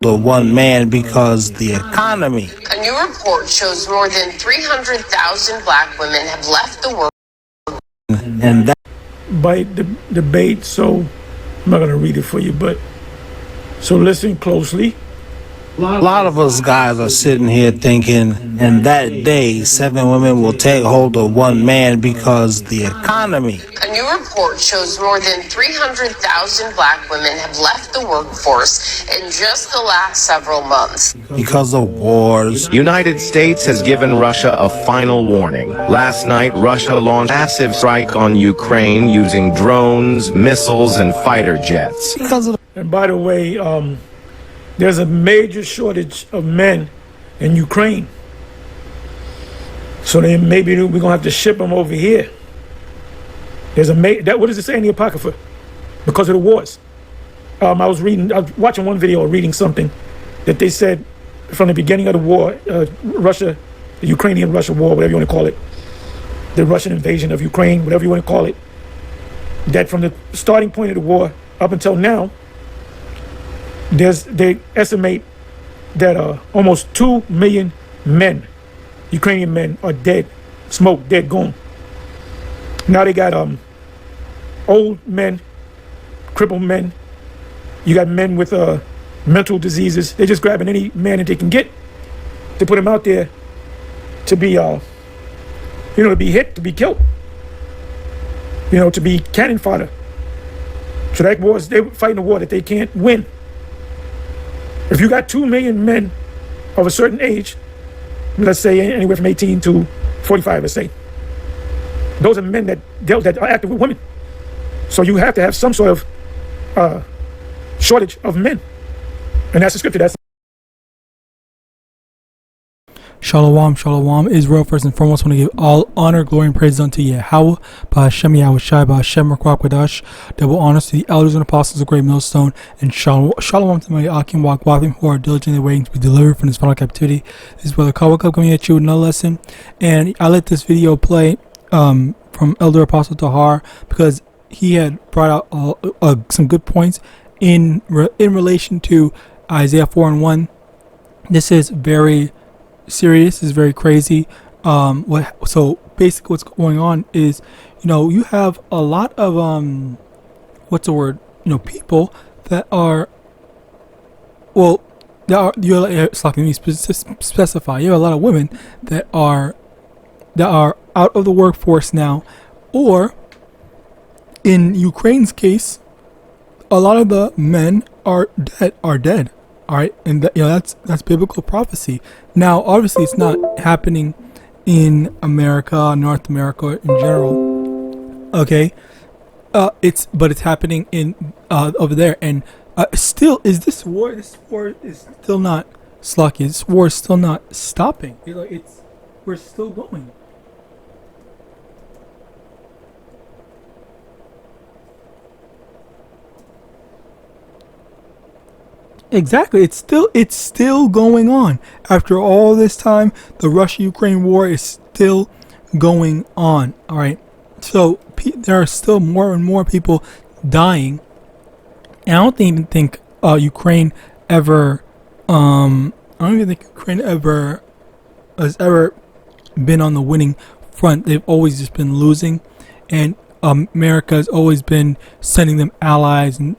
the one man because the economy. A new report shows more than 300,000 black women have left the world. And that by the debate, so I'm not going to read it for you, but so listen closely. a lot of us guys are sitting here thinking, and that day 7 women will take hold of one man because the economy. A new report shows more than 300,000 black women have left the workforce in just the last several months. Because of wars. United States has given Russia a final warning. Last night, Russia launched a massive strike on Ukraine using drones, missiles, and fighter jets. And by the way, there's a major shortage of men in Ukraine. So then maybe we're going to have to ship them over here. There's what does it say in the Apocrypha? Because of the wars. I was watching one video or reading something that they said from the beginning of the war, Russia, the Ukrainian-Russia war, whatever you want to call it, the Russian invasion of Ukraine, whatever you want to call it, that from the starting point of the war up until now, they estimate that almost 2 million men, Ukrainian men, are dead, smoked, dead, gone. Now they got old men, crippled men. You got men with mental diseases. They're just grabbing any man that they can get to put him out there to be, to be hit, to be killed, to be cannon fodder. So that war, they're fighting a war that they can't win. If you got 2 million men of a certain age, let's say anywhere from 18 to 45, let's say, those are men that are active with women. So you have to have some sort of shortage of men. And that's the scripture. That's Shalom, shalom, Israel. First and foremost, I want to give all honor, glory, and praise unto Yahawah, Bahashem YAHAWASHI, Bahashem Rakwadash, double honors to the elders and apostles of Great Millstone, and shalom to my Akim Wakwavim who are diligently waiting to be delivered from this final captivity. This is Brother Kawakab coming at you with another lesson, and I let this video play from Elder Apostle Tahar because he had brought out some good points in relation to Isaiah 4:1. This is very serious, is very crazy. So basically what's going on is, you have a lot of people that are, let me specify, you have a lot of women that are out of the workforce now, or in Ukraine's case, a lot of the men are dead. All right, and that's biblical prophecy. Now, obviously, it's not happening in America, North America in general. Okay, it's happening in over there, and still, is this war? This war is still not slucky. This war is still not stopping. We're still going. Exactly, it's still going on. After all this time, the Russia-Ukraine war is still going on. All right, so there are still more and more people dying. And I don't even think Ukraine ever. I don't even think Ukraine has ever been on the winning front. They've always just been losing, and America has always been sending them allies and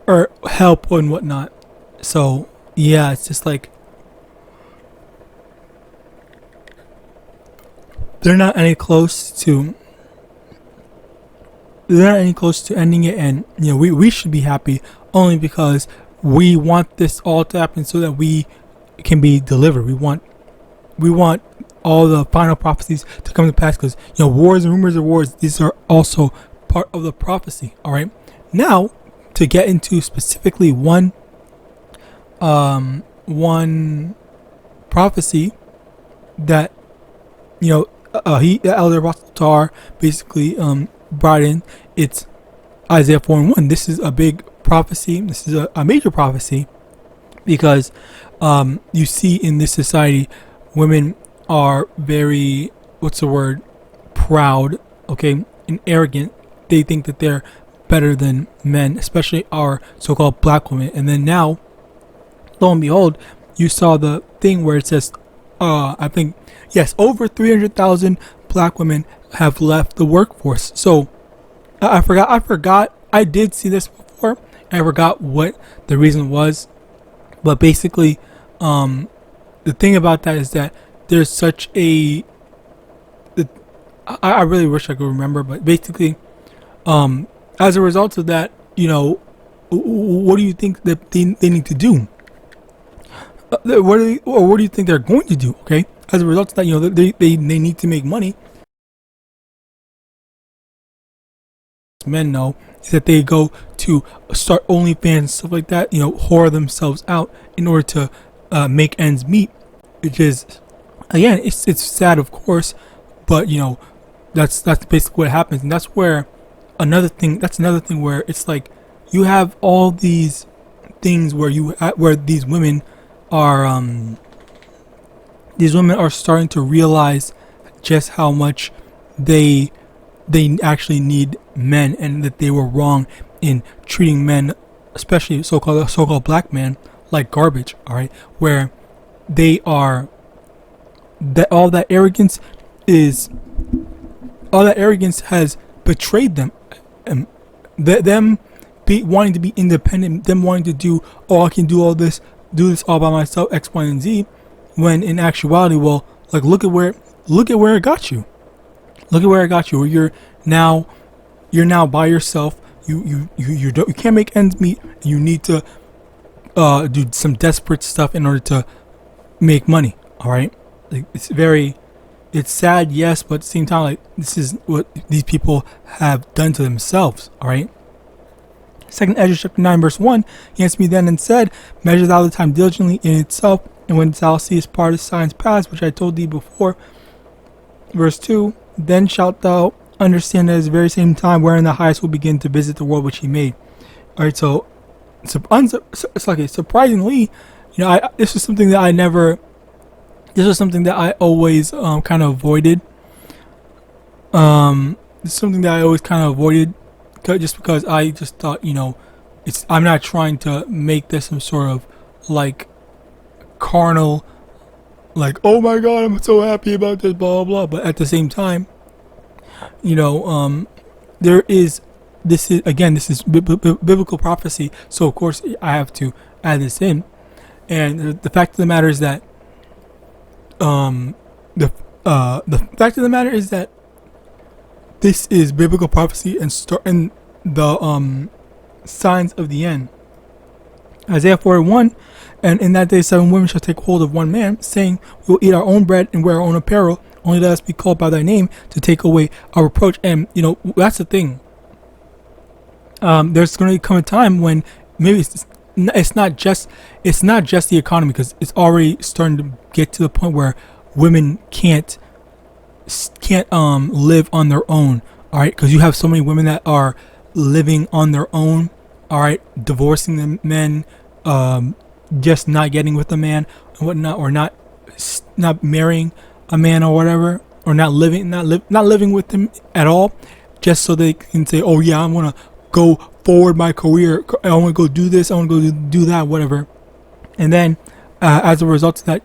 or help and whatnot. So yeah, it's just like they're not any close to ending it, and we should be happy only because we want this all to happen so that we can be delivered. We want all the final prophecies to come to pass, because wars and rumors of wars, these are also part of the prophecy. All right, now to get into specifically one prophecy that Elder Apostle Tar basically brought in. It's Isaiah 4:1. This is a big prophecy. This is a major prophecy, because you see in this society, women are very proud, okay, and arrogant. They think that they're better than men, especially our so-called black women. And then now lo and behold, you saw the thing where it says, I think, yes, over 300,000 black women have left the workforce. So I forgot. I did see this before. I forgot what the reason was, but basically, the thing about that is that there's such a. I really wish I could remember, but basically, as a result of that, what do you think that they need to do? What do you think they're going to do? Okay, as a result of that, they need to make money. Men know is that they go to start OnlyFans and stuff like that, whore themselves out in order to make ends meet, which is, again, it's sad, of course, but that's basically what happens. And that's where another thing where it's like you have all these things where where these women are starting to realize just how much they actually need men, and that they were wrong in treating men, especially so-called black men, like garbage. All right, where they are, that all that arrogance has betrayed them, and them wanting to be independent, them wanting to do, I can do this all by myself, X, Y, and Z, when in actuality, well, like look at where it got you. Look at where it got you. Where you're now by yourself. You can't make ends meet. You need to do some desperate stuff in order to make money. All right, like, it's sad, yes, but at the same time, like, this is what these people have done to themselves. All right. 2 Ezra chapter 9 verse 1. He answered me then and said, measure thou the time diligently in itself, and when thou seest part of signs past, which I told thee before. Verse 2. Then shalt thou understand that at the very same time wherein the highest will begin to visit the world which he made. All right, so it's like surprisingly, this is something that I always kind of avoided. It's something that I always kind of avoided, just because I just thought, I'm not trying to make this some sort of like carnal, like, oh my God, I'm so happy about this, blah blah blah. But at the same time, this is biblical prophecy, so of course I have to add this in. And the fact of the matter is that the fact of the matter is that this is biblical prophecy and the signs of the end. Isaiah 41, and in that day 7 women shall take hold of one man, saying, we will eat our own bread and wear our own apparel, only let us be called by thy name to take away our reproach. And that's the thing. There's going to come a time when maybe it's not just the economy, because it's already starting to get to the point where women can't live on their own. All right, because you have so many women that are living on their own. All right, divorcing the men, just not getting with a man and whatnot, or not marrying a man or whatever, or not living with him at all, just so they can say, oh yeah, I'm gonna go forward my career, I want to go do this, I want to go do that, whatever. And then as a result of that,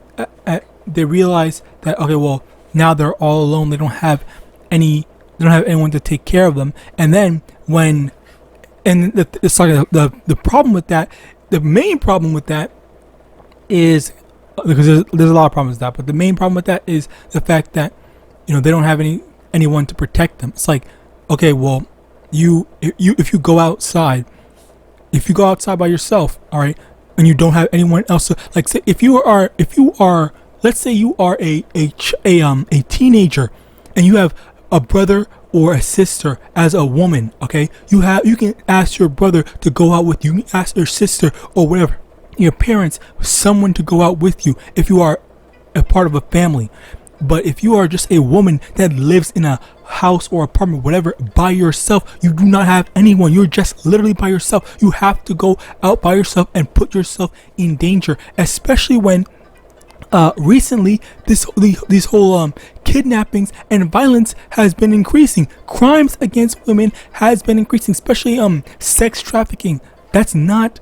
they realize that, okay, well, now they're all alone, they don't have anyone to take care of them. And then the problem with that, the main problem with that is, because there's a lot of problems with that, but the main problem with that is the fact that they don't have anyone to protect them. It's like, okay, well, if you go outside by yourself, all right, and you don't have anyone else to, like, say if you are let's say you are a teenager and you have a brother or a sister as a woman, okay, you can ask your brother to go out with you, you can ask your sister or whatever, your parents, someone to go out with you if you are a part of a family. But if you are just a woman that lives in a house or apartment, whatever, by yourself, you do not have anyone. You're just literally by yourself. You have to go out by yourself and put yourself in danger, especially when recently these whole kidnappings and violence has been increasing. Crimes against women has been increasing, especially sex trafficking. That's not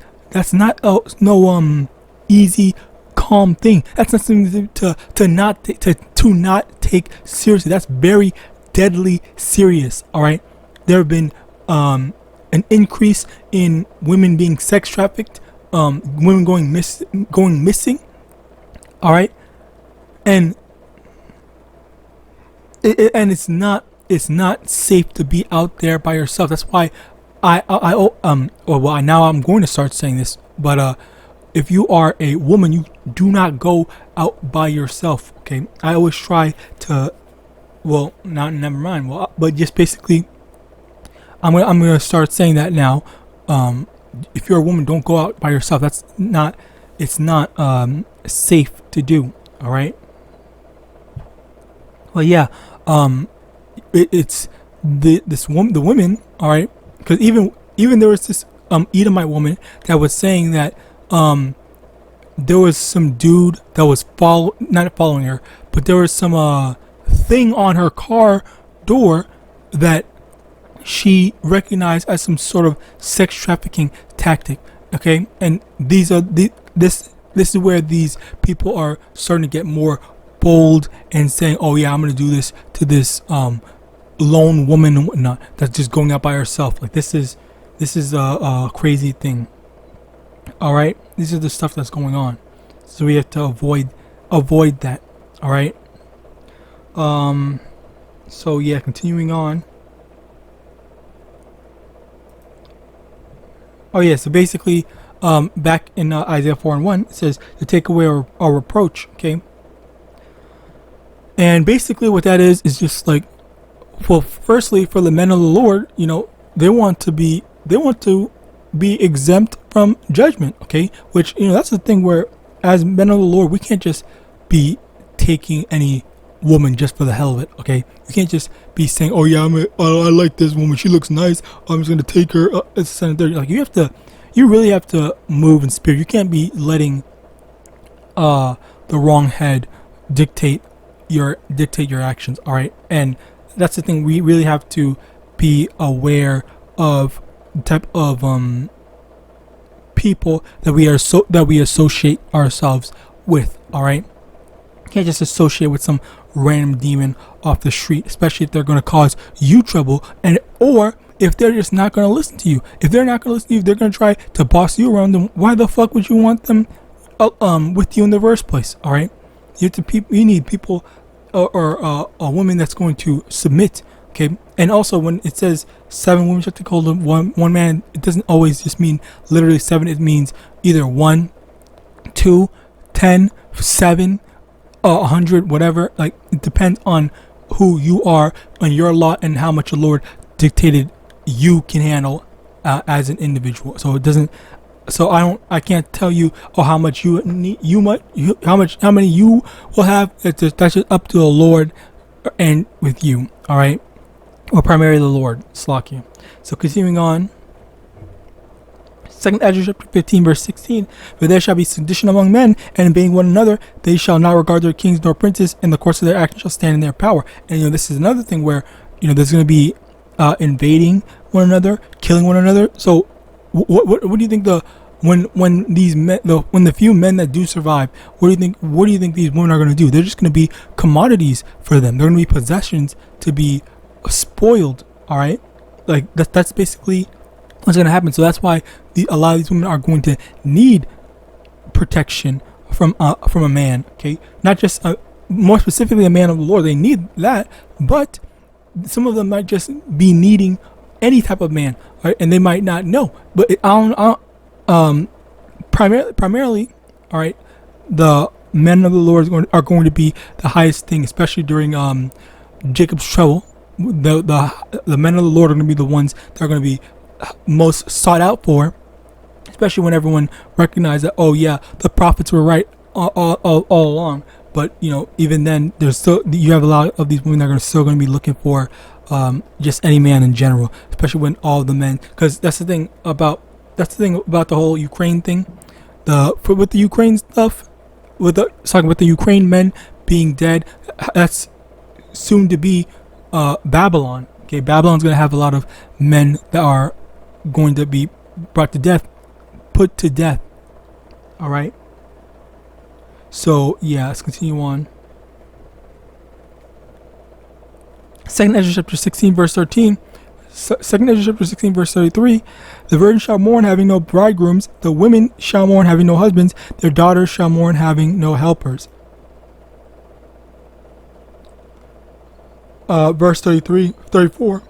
easy, calm thing. That's not something to not take seriously. That's very deadly serious. All right, there have been an increase in women being sex trafficked, women going missing. All right, and it's not safe to be out there by yourself. That's why now I'm going to start saying this, but if you are a woman, you do not go out by yourself. Okay, I always try to, never mind. But just basically, I'm gonna start saying that now. If you're a woman, don't go out by yourself. It's not safe to do. All right. Well, yeah. It's the women. All right, because even there was this Edomite woman that was saying that there was some dude that was not following her, but there was some thing on her car door that she recognized as some sort of sex trafficking tactic. Okay, and this is where these people are starting to get more bold and saying, oh yeah, I'm gonna do this to this lone woman and whatnot that's just going out by herself. Like this is a crazy thing. All right, these are the stuff that's going on, so we have to avoid that. All right. So yeah, continuing on. Oh yeah, so basically, back in Isaiah 4:1, it says to take away our reproach. Okay. And basically, what that is just like, well, firstly, for the men of the Lord, they want to be exempt from judgment. Okay, which that's the thing where, as men of the Lord, we can't just be taking any woman just for the hell of it. Okay, you can't just be saying, oh yeah, I like this woman, she looks nice, I'm just gonna take her. It's like you really have to move in spirit. You can't be letting the wrong head dictate your actions. All right, and that's the thing, we really have to be aware of the type of people that we associate ourselves with. All right, you can't just associate with some random demon off the street, especially if they're going to cause you trouble, or if they're just not going to listen to you. If they're not going to listen to you, if they're going to try to boss you around, then why the fuck would you want them with you in the first place? All right, you need people or a woman that's going to submit. Okay, and also when it says 7 women shall take hold of one man, it doesn't always just mean literally 7. It means either 1, 2, 10, 7, 100, whatever. Like, it depends on who you are, on your lot, and how much the Lord dictated you can handle as an individual. So it doesn't. So I can't tell you how much you need, how many you will have. That's just up to the Lord and with you. All right. Or primarily the Lord, Slakia. So continuing on, 2 Ezra chapter 15 verse 16, for there shall be sedition among men, and obeying one another, they shall not regard their kings nor princes, and the course of their action shall stand in their power. And this is another thing where there's going to be invading one another, killing one another. So what do you think when these men, when the few men that do survive, what do you think these women are going to do? They're just going to be commodities for them. They're going to be possessions to be spoiled. All right, like that's basically what's going to happen. So that's why a lot of these women are going to need protection from a man. Okay, not just more specifically a man of the Lord. They need that, but some of them might just be needing any type of man, right? And they might not know. But primarily, all right, the men of the Lord are going to be the highest thing, especially during Jacob's trouble. The men of the Lord are going to be the ones that are going to be most sought out for, especially when everyone recognizes that, oh yeah, the prophets were right all along. But even then, you have a lot of these women that are still going to be looking for just any man in general, especially when all the men, because that's the thing about the whole Ukraine thing. With the Ukraine stuff, talking about the Ukraine men being dead, that's soon to be Babylon. Okay, Babylon's going to have a lot of men that are going to be put to death. All right, So yeah, let's continue on. Second Ezra chapter 16 verse 13. Second Ezra chapter 16 verse 33. The virgin shall mourn having no bridegrooms. The women shall mourn having no husbands. Their daughters shall mourn having no helpers. Verse 34.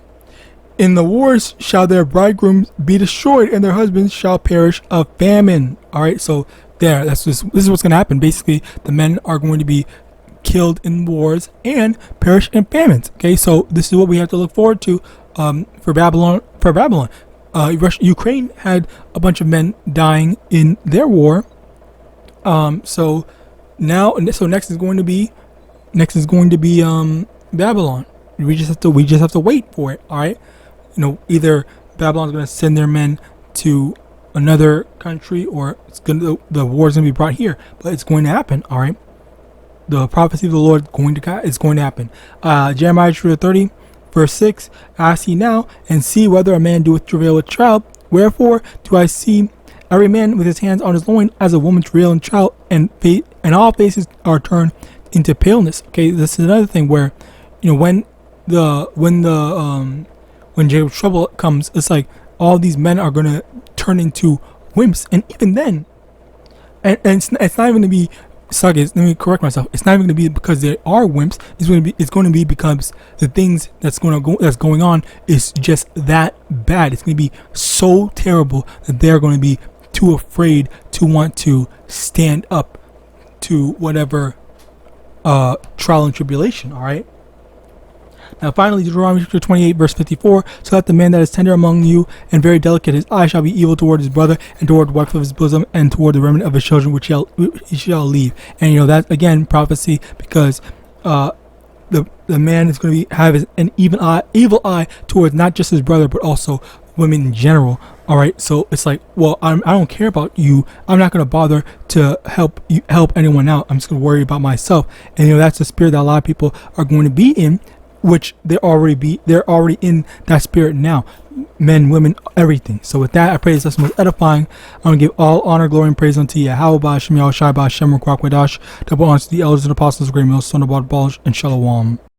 In the wars shall their bridegrooms be destroyed, and their husbands shall perish of famine. All right, so this is what's going to happen. Basically, the men are going to be killed in wars and perish in famines. Okay, so this is what we have to look forward to for Babylon. Ukraine had a bunch of men dying in their war. So next is going to be Babylon. We just have to wait for it. All right, either Babylon's going to send their men to another country, or the war is going to be brought here. But it's going to happen. All right, the prophecy of the Lord is going to happen. Jeremiah 30, verse 6. Ask ye now, and see whether a man doeth travail with child. Wherefore do I see every man with his hands on his loin, as a woman travail in child, and all faces are turned into paleness. Okay, this is another thing where, when Jacob's trouble comes, it's like all these men are gonna turn into wimps, and even then, and it's not even gonna be. Let me correct myself. It's not even going to be because they are wimps. It's going to be because the things that's going on is just that bad. It's going to be so terrible that they're going to be too afraid to want to stand up to whatever trial and tribulation. All right. Now finally, Deuteronomy chapter 28 verse 54. So that the man that is tender among you and very delicate, his eye shall be evil toward his brother, and toward the wife of his bosom, and toward the remnant of his children which he shall leave. And that again prophecy, because the man is going to have an evil eye towards not just his brother but also women in general. All right, so it's like, well, I don't care about you. I'm not going to bother to help anyone out. I'm just going to worry about myself. And that's the spirit that a lot of people are going to be in, which they're already in that spirit now. Men, women, everything. So with that, I pray this lesson was edifying. I'm going to give all honor, glory, and praise unto YAHAWAH, SHAMAIWAN, double honor to the elders and apostles of Great Millstone, and Shalom.